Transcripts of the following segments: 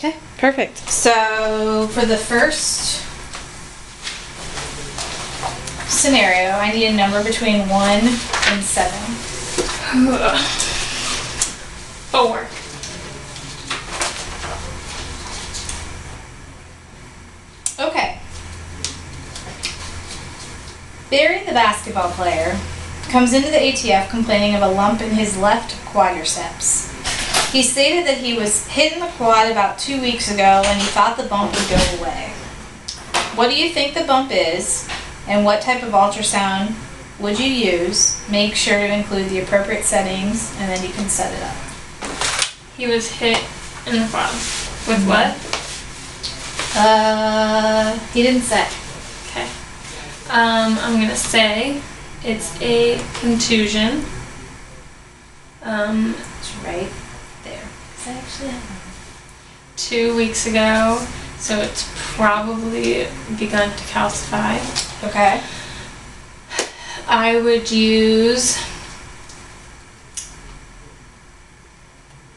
Okay, perfect. So for the first scenario, I need a number between 1 and 7. 4. Okay. Barry, the basketball player, comes into the ATF complaining of a lump in his left quadriceps. He stated that he was hit in the quad about 2 weeks ago and he thought the bump would go away. What do you think the bump is, and what type of ultrasound would you use? Make sure to include the appropriate settings, and then you can set it up. He was hit in the quad. With what? He didn't say. Okay. I'm gonna say it's a contusion. It's right there. Is that actually happening? 2 weeks ago, so it's probably begun to calcify. Okay. I would use.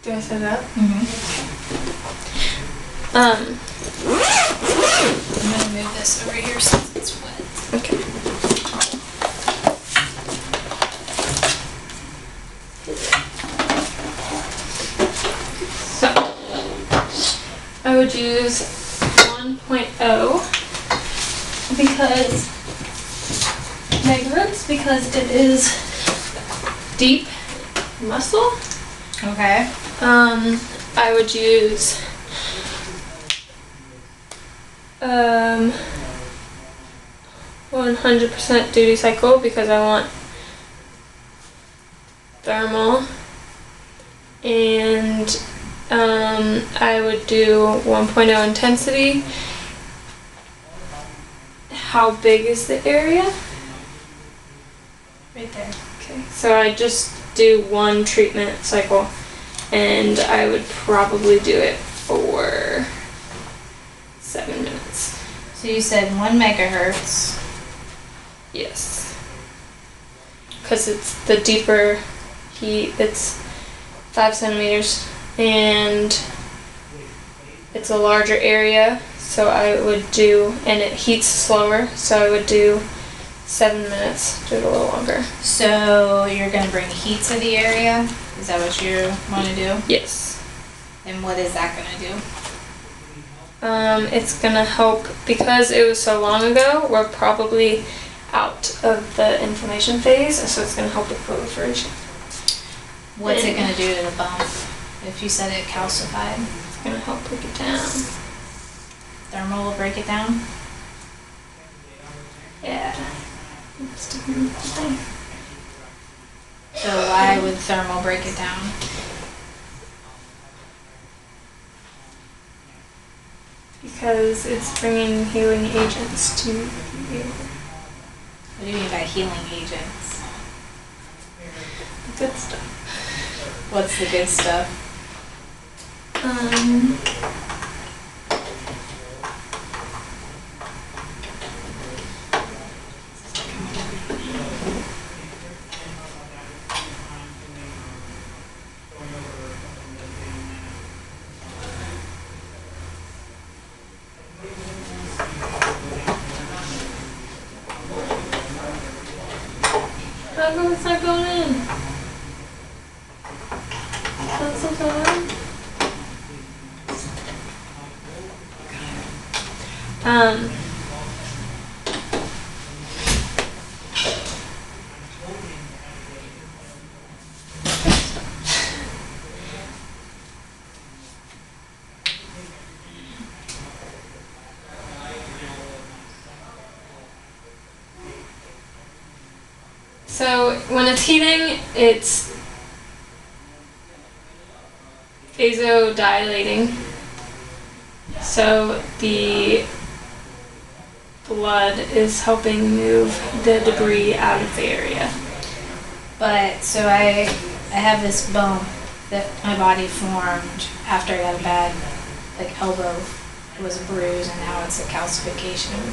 Do I set it up? Mm-hmm. Um. I'm gonna move this over here since it's wet. Okay. So, I would use 1.0 because megahertz because it is deep muscle. Okay. I would use 100% duty cycle because I want thermal, and I would do 1.0 intensity. How big is the area? Right there. Okay, so I just do one treatment cycle, and I would probably do it for 7 minutes. So you said 1 megahertz. Yes. Because it's the deeper heat, it's 5 centimeters, and it's a larger area, so I would do, and it heats slower, so I would do 7 minutes, do it a little longer. So you're going to bring heat to the area? Is that what you want to do? Yes. And what is that going to do? It's gonna help, because it was so long ago, we're probably out of the inflammation phase, so it's gonna help with proliferation. What's it going to do to the bump if you said it calcified? It's gonna help break it down. Thermal will break it down? Yeah. Stick it in the thing. So why would thermal break it down? Because it's bringing healing agents to you. What do you mean by healing agents? The good stuff. What's the good stuff? How come it's not going in? That's so hard. So when it's heating, it's vasodilating. So the blood is helping move the debris out of the area. But, so I have this bump that my body formed after I got a bad, elbow. It was a bruise, and now it's a calcification.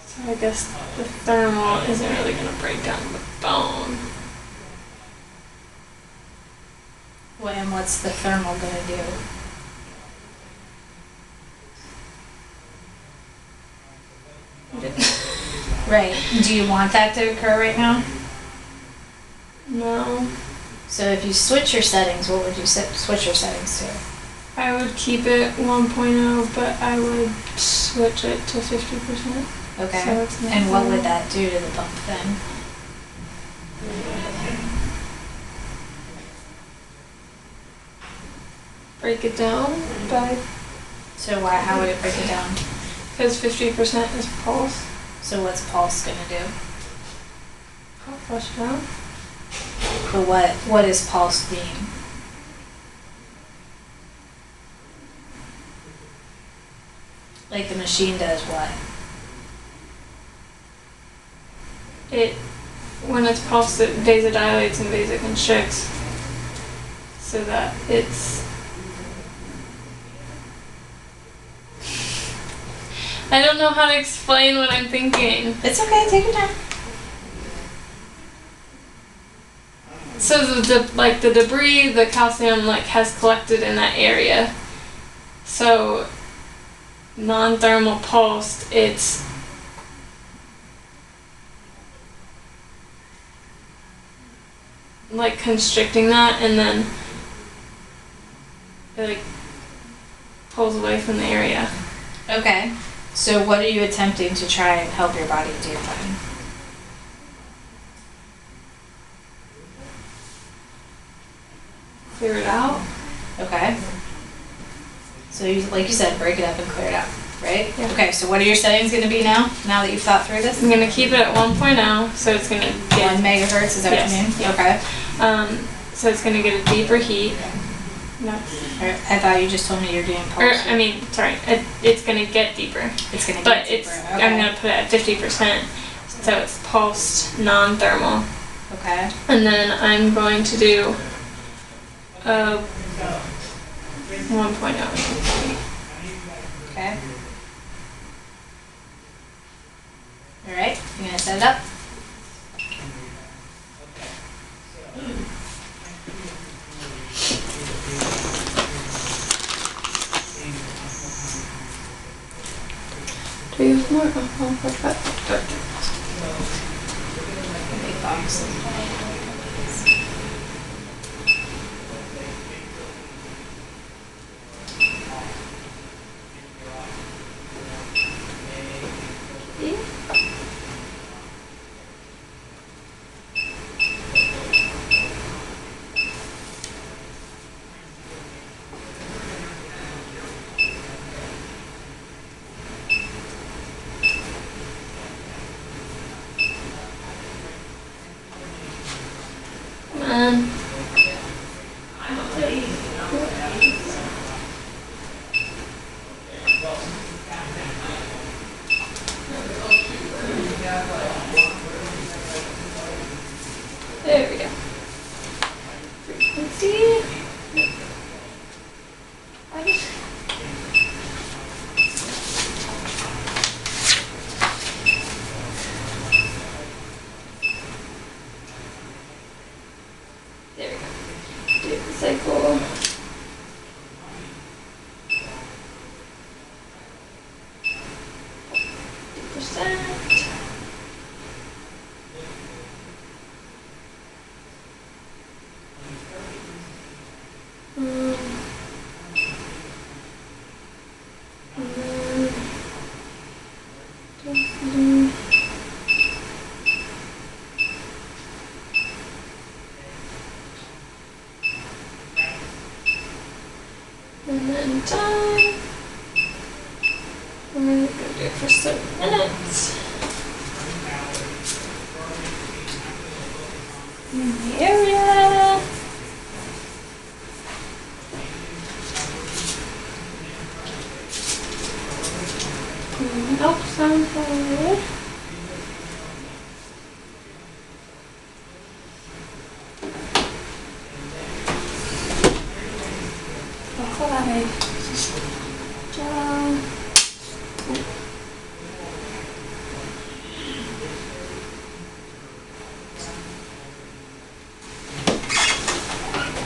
So I guess the thermal isn't really going to break down the bone. And what's the thermal gonna do? Right. Do you want that to occur right now? No. So if you switch your settings, what would you switch your settings to? I would keep it 1.0, but I would switch it to 50%. Okay. So it's not and what thermal. would that do to the pump then? Break it down by, So how would it break it down? because 50% is pulse. So what's pulse gonna do? I'll flush it out. But what does pulse mean? Like the machine does what? When it's pulsed, it vasodilates and vasoconstricts so that it's... I don't know how to explain what I'm thinking. It's okay, take your time. So the debris, the calcium has collected in that area. So non-thermal pulsed, it's constricting that, and then it pulls away from the area. Okay. So what are you attempting to try and help your body do then? Clear it out. Okay. So like you said, break it up and clear it out, right? Yeah. Okay, so what are your settings going to be now that you've thought through this? I'm gonna keep it at 1.0, so it's gonna 1 get megahertz, is that Yes, what you mean? yeah. Okay. So it's gonna get a deeper heat. That's, I thought you just told me you're doing pulse. it's gonna get deeper. It's going to But get it's deeper. I'm Okay. gonna put it at 50%, so it's pulsed non-thermal. Okay. And then I'm going to do 1.0. Okay. All right. You gonna set it up? Do you have more? Oh, what's that? Big box. And there we go. Frequency. There we go. Do the cycle. %. And then time. We're gonna do it for 7 minutes. In the area. Ultrasound forward. Down.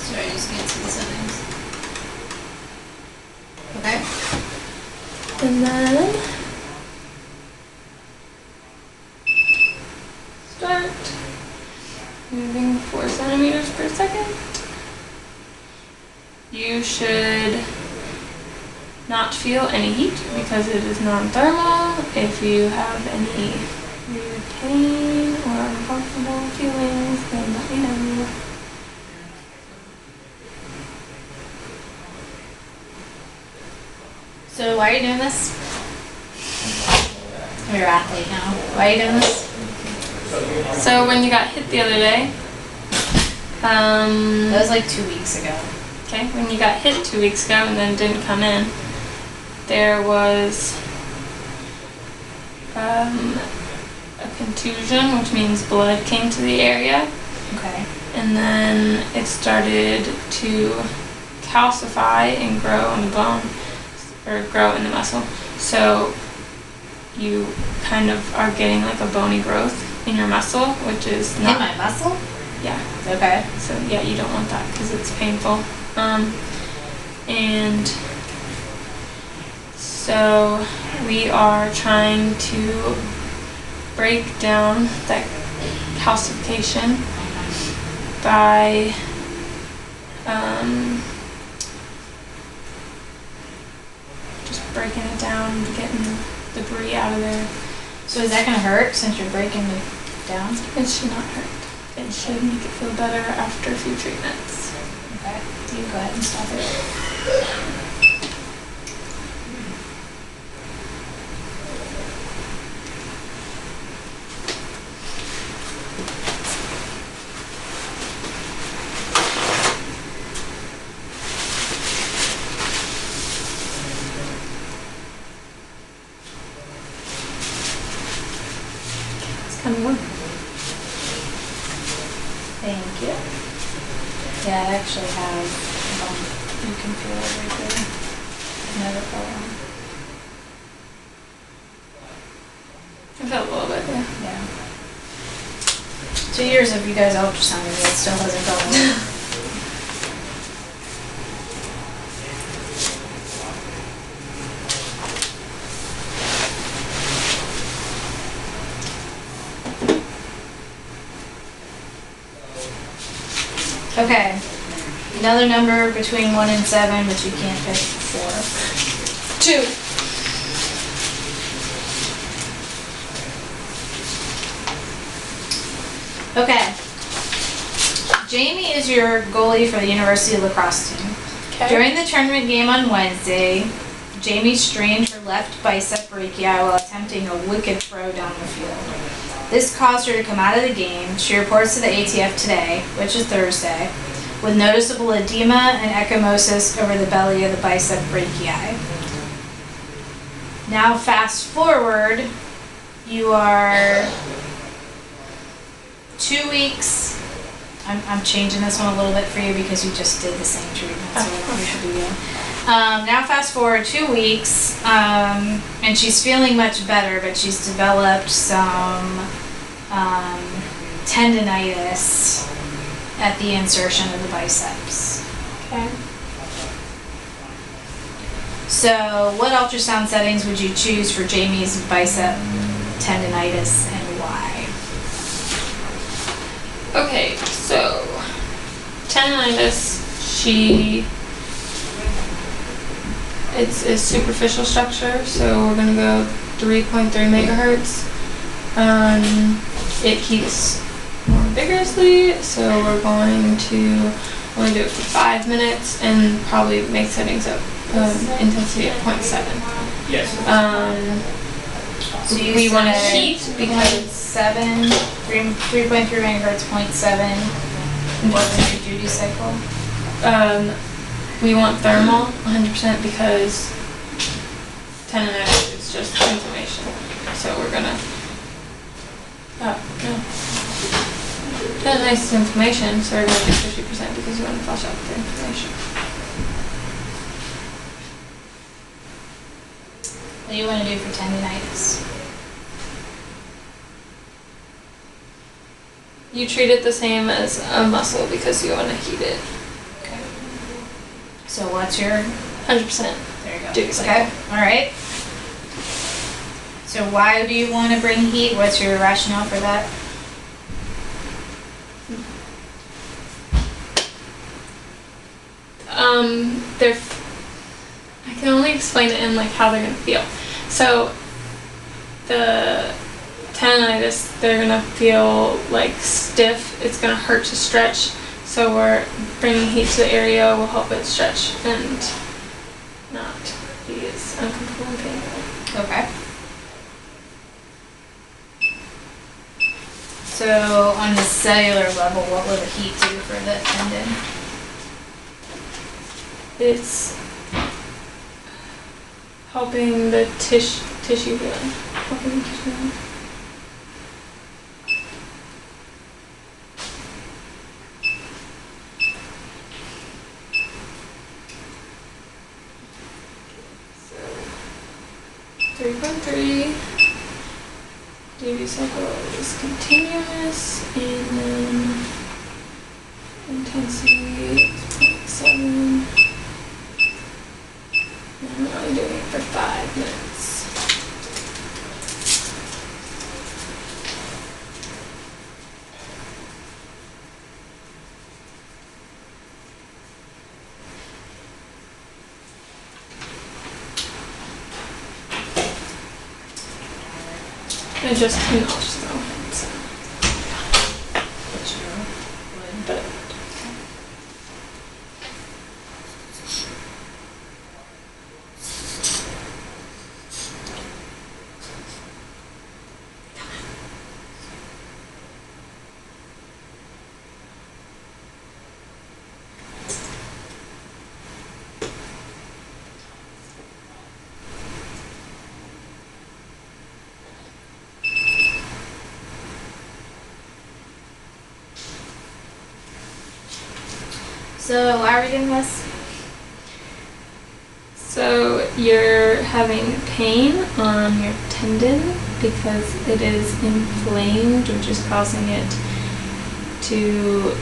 Sorry, just gonna see this And then start moving 4 centimeters per second. You should not feel any heat because it is non-thermal. If you have any weird pain or uncomfortable feelings, then let me know. So why are you doing this? You're an athlete now. Why are you doing this? So when you got hit the other day, That was like 2 weeks ago. okay, when you got hit 2 weeks ago and then didn't come in, there was a contusion, which means blood came to the area, Okay. and then it started to calcify and grow in the bone, or grow in the muscle. So you kind of are getting like a bony growth in your muscle, which is In not, my muscle? yeah. Okay. So yeah, you don't want that because it's painful. And so we are trying to break down that calcification by just breaking it down, getting the debris out of there. So is that gonna hurt since you're breaking it down? It should not hurt. It should make it feel better after a few treatments. Okay. You go ahead and stop it. It's kind of warm. Thank you. Yeah, I actually have a bump. You can feel it right there. I've never felt one. I felt a little bit, yeah. Yeah. 2 years of you guys ultrasounding me, it still hasn't felt one. Okay. Another number between 1 and 7, but you can't pick 4. 2. Okay. Jamie is your goalie for the University lacrosse team. Okay. During the tournament game on Wednesday, Jamie strained her left bicep brachii while attempting a wicked throw down the field. This caused her to come out of the game. She reports to the ATF today, which is Thursday, with noticeable edema and ecchymosis over the belly of the bicep brachii. Now fast forward, you are 2 weeks. I'm changing this one a little bit for you because you just did the same treatment, so I don't think it'll be good. Now fast forward 2 weeks, and she's feeling much better, but she's developed some tendinitis at the insertion of the biceps. Okay. So what ultrasound settings would you choose for Jamie's bicep tendinitis and why? Okay, so tendinitis, it's a superficial structure, so we're gonna go 3.3 megahertz. It heats more vigorously, so we're going to only do it for 5 minutes and probably make settings up intensity at 0.7. Yes. So We want to said heat because 3.3 megahertz, 0.7. What was your duty cycle? we want thermal 100% because tendinitis is just inflammation. So we're gonna. No. Tendinitis is inflammation, so we're gonna do 50% because you want to flush out the inflammation. What do you want to do for tendinitis? You treat it the same as a muscle because you want to heat it. Okay. So what's your 100%. There you go. Duty Okay. cycle. All right. So why do you want to bring heat? What's your rationale for that? I can only explain it in like how they're gonna feel. So the tendonitis, they're gonna feel like stiff. It's gonna hurt to stretch. So we're bringing heat to the area will help it stretch and not be as uncomfortable and painful. Okay. So on the cellular level, what will the heat do for the tendon? It's helping the tissue healing. Helping the tissue healing. So 3.3 dB cycle is continuous, and then intensity is 0.7. And we're only doing it for 5 minutes. And just an ultrasound. So. But So why are we doing this? So you're having pain on your tendon because it is inflamed, which is causing it to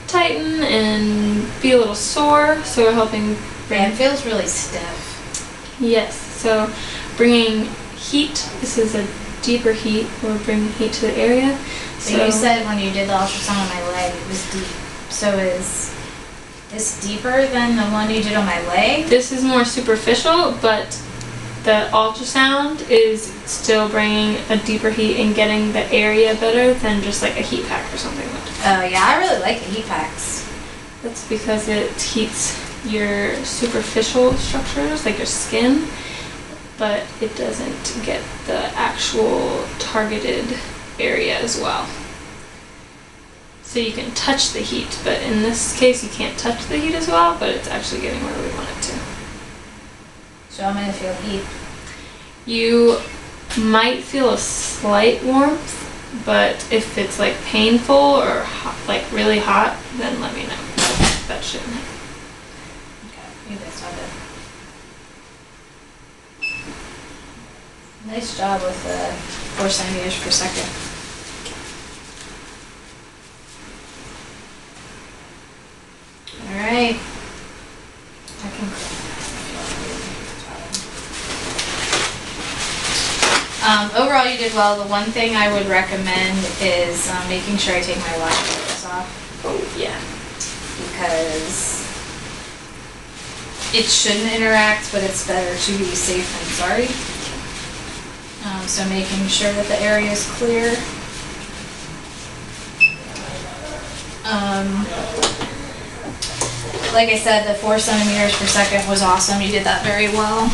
tighten and be a little sore. So we're helping bring. Yeah, it feels really stiff. Yes. So bringing heat. This is a deeper heat. We're bringing heat to the area. So you said when you did the ultrasound on my leg, it was deep. So is this deeper than the one you did on my leg? This is more superficial, but the ultrasound is still bringing a deeper heat and getting the area better than just like a heat pack or something like that. Oh yeah, I really like the heat packs. That's because it heats your superficial structures, like your skin, but it doesn't get the actual targeted area as well. So you can touch the heat, but in this case you can't touch the heat as well, but it's actually getting where we want it to. So I'm going to feel heat. You might feel a slight warmth, but if it's like painful or hot, like really hot, then let me know. That shouldn't happen. Okay, you guys have it. Nice job with the 4 centimeters per second. Alright. I can. Overall, you did well. The one thing I would recommend is making sure I take my watch clothes off. Oh, yeah. Because it shouldn't interact, but it's better to be safe than sorry. So making sure that the area is clear. Like I said, the 4 centimeters per second was awesome. You did that very well.